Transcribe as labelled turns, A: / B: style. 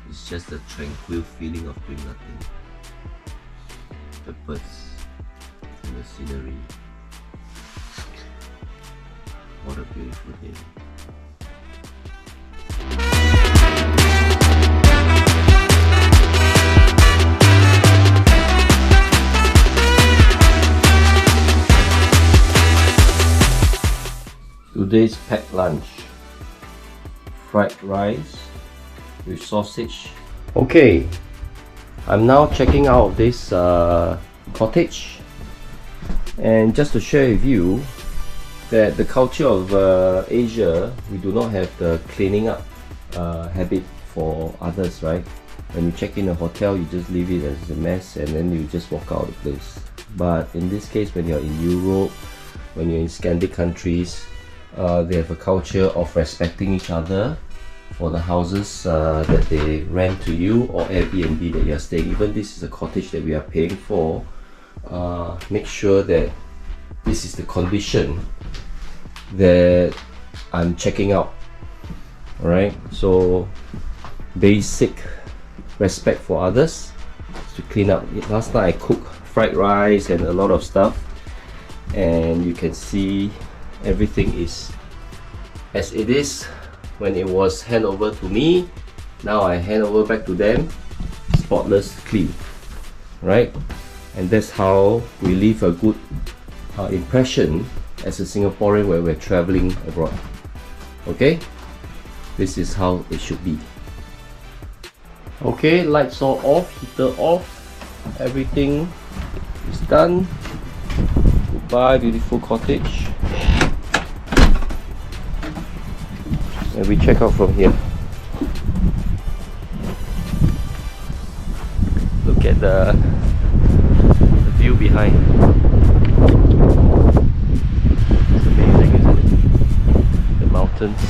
A: It's just a tranquil feeling of doing nothing. The birds and the scenery. What a beautiful day. Today's packed lunch: fried rice with sausage. Okay, I'm now checking out this cottage, and just to share with you that the culture of Asia, we do not have the cleaning up habit for others, right? When you check in a hotel, you just leave it as a mess and then you just walk out of the place. But in this case, when you're in Europe, when you're in Scandinavian countries, they have a culture of respecting each other for the houses that they rent to you, or Airbnb that you're staying. Even this is a cottage that we are paying for. Make sure that this is the condition that I'm checking out. Alright, so basic respect for others, to clean up. Last night I cooked fried rice and a lot of stuff, and you can see everything is as it is when it was handed over to me. Now I hand over back to them, spotless, clean, right? And that's how we leave a good impression as a Singaporean when we're traveling abroad. Okay, this is how it should be. Okay, lights are off, heater off, everything is done. Goodbye, beautiful cottage. And we check out from here. Look at the view behind. It's amazing, isn't it? The mountains.